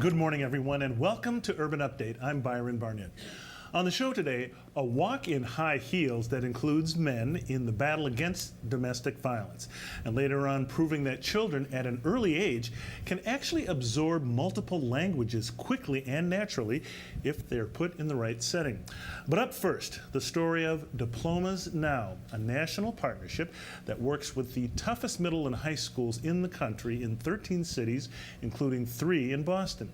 Good morning, everyone, and welcome to Urban Update. I'm Byron Barnett. On the show today, a walk in high heels that includes men in the battle against domestic violence. And later on, proving that children at an early age can actually absorb multiple languages quickly and naturally if they're put in the right setting. But up first, the story of Diplomas Now, a national partnership that works with the toughest middle and high schools in the country in 13 cities, including 3 in Boston.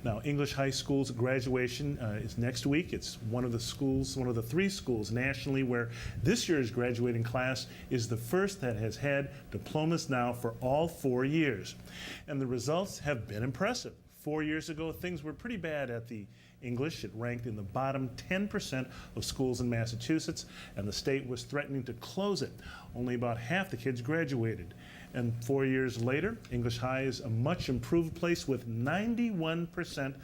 Now, English high school's graduation is next week. It's one of the 3 schools nationally where this year's graduating class is the first that has had Diplomas Now for all 4 years. And the results have been impressive. 4 years ago, things were pretty bad at the English. It ranked in the bottom 10% of schools in Massachusetts, and the state was threatening to close it. Only about half the kids graduated. And 4 years later, English High is a much improved place with 91%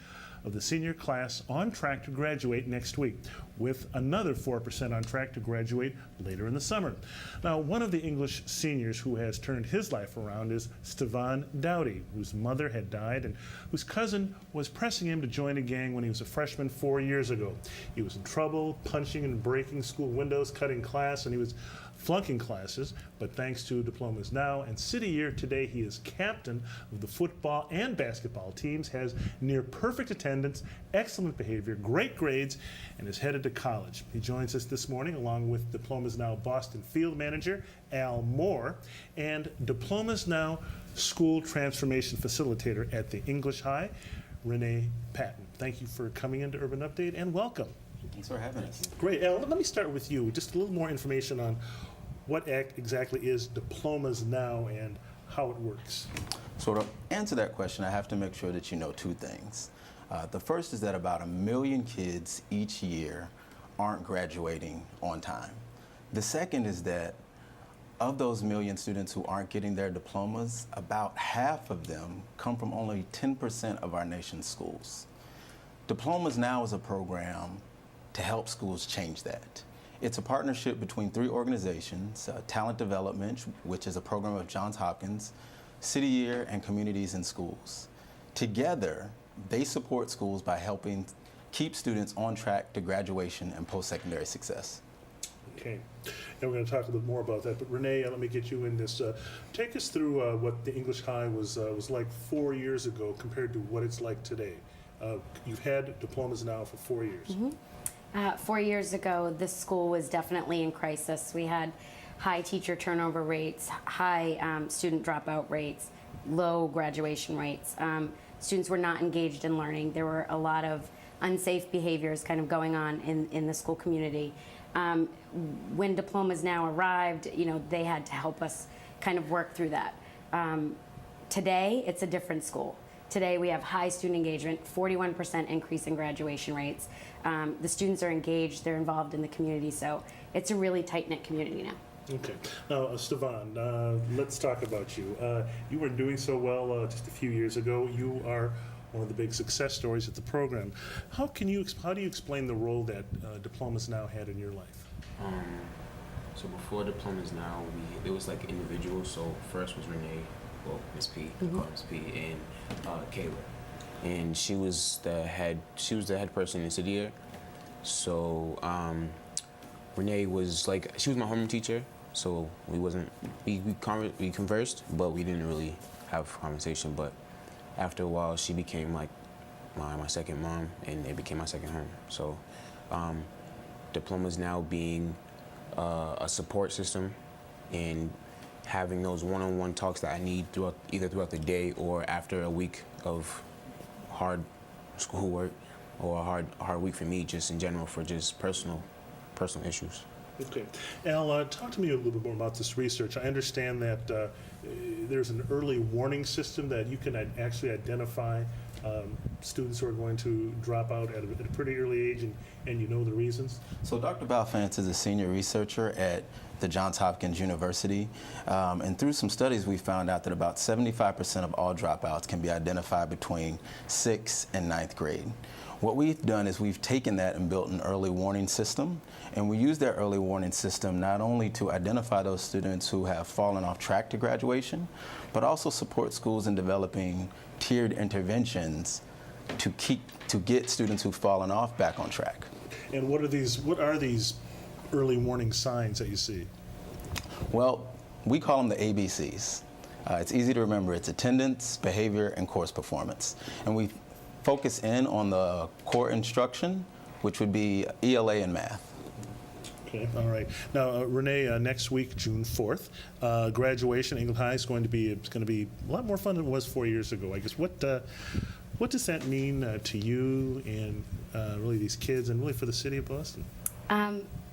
of the senior class on track to graduate next week, with another 4% on track to graduate later in the summer. Now, one of the English seniors who has turned his life around is Stevaugh Dowdy, whose mother had died and whose cousin was pressing him to join a gang when he was a freshman 4 years ago. He was in trouble, punching and breaking school windows, cutting class, and he was flunking classes, but thanks to Diplomas Now and City Year today, he is captain of the football and basketball teams, has near perfect attendance, excellent behavior, great grades, and is headed to college. He joins us this morning along with Diplomas Now Boston field manager Al Moore and Diplomas Now school transformation facilitator at the English High, Rene Patten. Thank you for coming into Urban Update and welcome. Thanks for having us. Great. Al, let me start with you. Just a little more information on what exactly is Diplomas Now and how it works. So to answer that question, I have to make sure that you know 2 things. The first is that about 1 million kids each year aren't graduating on time. The second is that of those million students who aren't getting their diplomas, about half of them come from only 10% of our nation's schools. Diplomas Now is a program to help schools change that. It's a partnership between 3 organizations, Talent Development, which is a program of Johns Hopkins, City Year, and Communities in Schools. Together, they support schools by helping keep students on track to graduation and post-secondary success. Okay, and we're going to talk a little bit more about that, but Rene, let me get you in this. Take us through what the English High was like 4 years ago compared to what it's like today. You've had Diplomas Now for 4 years. Mm-hmm. 4 years ago, this school was definitely in crisis. We had high teacher turnover rates, high student dropout rates, low graduation rates. Students were not engaged in learning. There were a lot of unsafe behaviors kind of going on in the school community. When Diplomas Now arrived, they had to help us kind of work through that. Today, it's a different school. Today we have high student engagement, 41% increase in graduation rates. The students are engaged, they're involved in the community, so it's a really tight-knit community now. Okay. Now, Stevaugh, let's talk about you. You were doing so well just a few years ago. You are one of the big success stories at the program. How do you explain the role that Diplomas Now had in your life? So before Diplomas Now, it was like individuals. So first was Rene, well, Miss P, Miss P, and Kayla, and she was the head person in City Year. So Rene was she was my homeroom teacher. So we conversed, but we didn't really have conversation. But after a while, she became like my second mom, and it became my second home. So Diplomas Now being a support system and having those one-on-one talks that I need either throughout the day or after a week of hard schoolwork or a hard week for me, just in general, for just personal issues. Okay. Al, talk to me a little bit more about this research. I understand that there's an early warning system that you can actually identify students who are going to drop out at a pretty early age, and you know the reasons? So Dr. Balfant is a senior researcher at the Johns Hopkins University, and through some studies we found out that about 75% of all dropouts can be identified between 6th and 9th grade. What we've done is we've taken that and built an early warning system, and we use that early warning system not only to identify those students who have fallen off track to graduation, but also support schools in developing tiered interventions to get students who've fallen off back on track. And what are these early warning signs that you see? Well, we call them the ABCs. It's easy to remember. It's attendance, behavior, and course performance. And we focus in on the core instruction, which would be ELA and math. Okay, all right. Now, Rene, next week, June 4th, graduation, English High is going to be a lot more fun than it was 4 years ago. I guess what does that mean to you and really these kids and really for the city of Boston?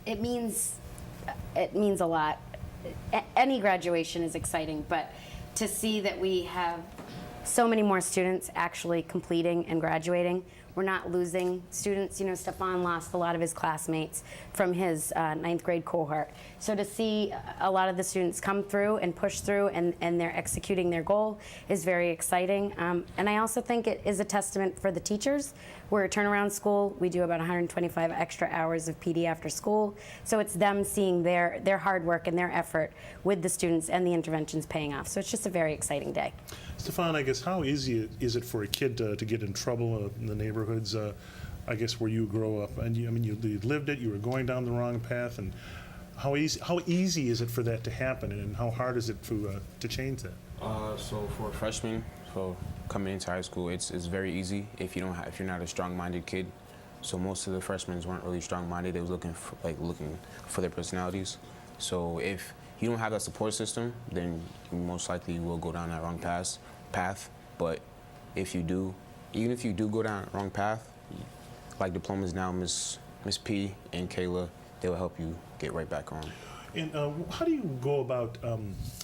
It means a lot. Any graduation is exciting, but to see that we have so many more students actually completing and graduating. We're not losing students. You know, Stevaugh lost a lot of his classmates from his 9th grade cohort. So to see a lot of the students come through and push through and they're executing their goal is very exciting. And I also think it is a testament for the teachers. We're a turnaround school. We do about 125 extra hours of PD after school. So it's them seeing their hard work and their effort with the students and the interventions paying off. So it's just a very exciting day. Stevaugh, I guess how easy is it for a kid to get in trouble in the neighborhoods, I guess, where you grow up? And you lived it, you were going down the wrong path, and how easy is it for that to happen, and how hard is it to change that? So for a freshman, coming into high school, it's very easy if you're not a strong-minded kid. So most of the freshmen weren't really strong-minded. They was looking for their personalities. So if you don't have that support system, then you most likely will go down that wrong path. But if you do, even if you do go down the wrong path, like Diplomas now, Miss P and Kayla, they will help you get right back on. And how do you go about, I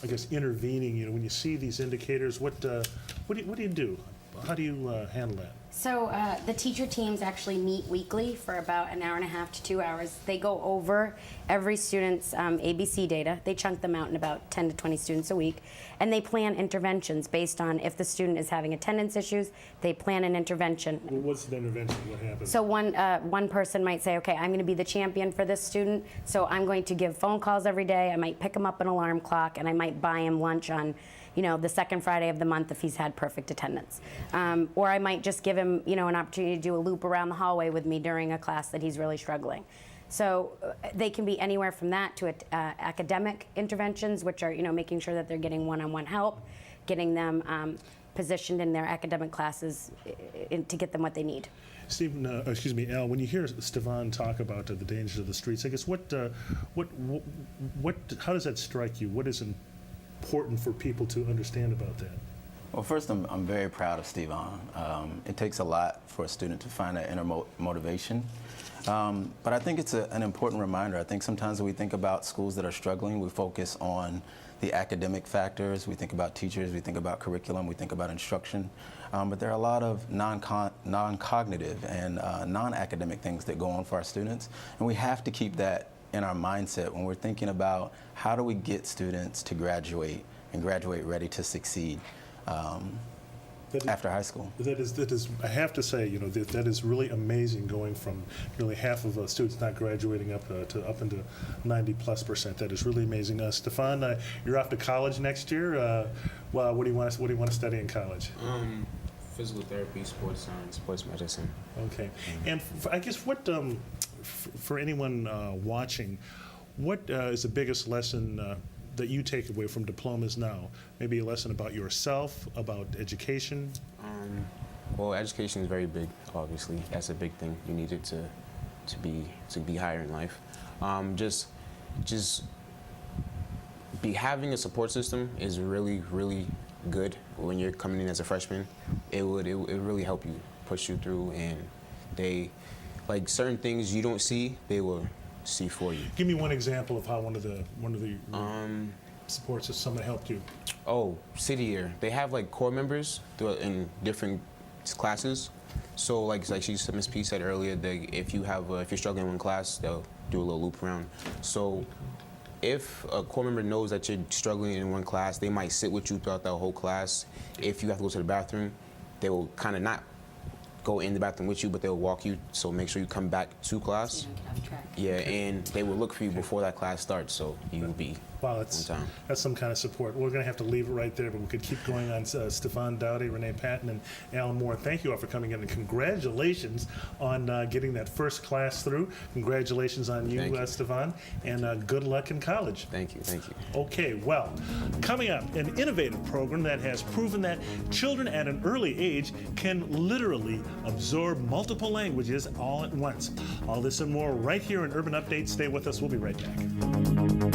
guess, intervening? You know, when you see these indicators, what do you do? How do you handle that? So the teacher teams actually meet weekly for about an hour and a half to 2 hours. They go over every student's ABC data. They chunk them out in about 10 to 20 students a week. And they plan interventions based on if the student is having attendance issues, they plan an intervention. Well, what's the intervention? What happens? So one person might say, okay, I'm going to be the champion for this student, so I'm going to give phone calls every day. I might pick him up an alarm clock, and I might buy him lunch on the second Friday of the month if he's had perfect attendance. Or I might just give him, an opportunity to do a loop around the hallway with me during a class that he's really struggling. So they can be anywhere from that to academic interventions, which are, making sure that they're getting one-on-one help, getting them positioned in their academic classes to get them what they need. Al, when you hear Stevaugh talk about the dangers of the streets, I guess how does that strike you? What is important for people to understand about that? Well, first, I'm very proud of Stevaugh. It takes a lot for a student to find that inner motivation. But I think it's an important reminder. I think sometimes when we think about schools that are struggling, we focus on the academic factors. We think about teachers, we think about curriculum, we think about instruction. But there are a lot of non-cognitive and non-academic things that go on for our students. And we have to keep that in our mindset when we're thinking about how do we get students to graduate and graduate ready to succeed after high school. That is, I have to say, that is really amazing, going from nearly half of students not graduating up into 90+%. That is really amazing. Stevaugh, you're off to college next year. Well, what do you want to study in college? Physical therapy, sports science, sports medicine. Okay. And I guess for anyone watching, what is the biggest lesson that you take away from Diplomas now? Maybe a lesson about yourself, about education? Well, education is very big, obviously. That's a big thing. You need it to be higher in life. Having a support system is really, really good when you're coming in as a freshman. It would really help you, push you through, and they, like, certain things you don't see, they will see for you. Give me one example of how one of the support systems that helped you. Oh, City Year. They have like core members in different classes. So like Miss P said earlier, if you're struggling in one class, they'll do a little loop around. So if a core member knows that you're struggling in one class, they might sit with you throughout the whole class. If you have to go to the bathroom, they will kind of not go in the bathroom with you, but they'll walk you. So make sure you come back to class. You don't get off track. Yeah, and they will look for you before that class starts, so you'll be Wow, on time. that's some kind of support. We're going to have to leave it right there, but we could keep going on. Stevaugh, Dowdy, Rene, Patten, and Alan Moore, thank you all for coming in, and congratulations on getting that first class through. Congratulations on you, Thank you. Stevaugh, and good luck in college. Thank you, thank you. Okay, well, coming up, an innovative program that has proven that children at an early age can literally absorb multiple languages all at once. All this and more right here in Urban Update. Stay with us. We'll be right back.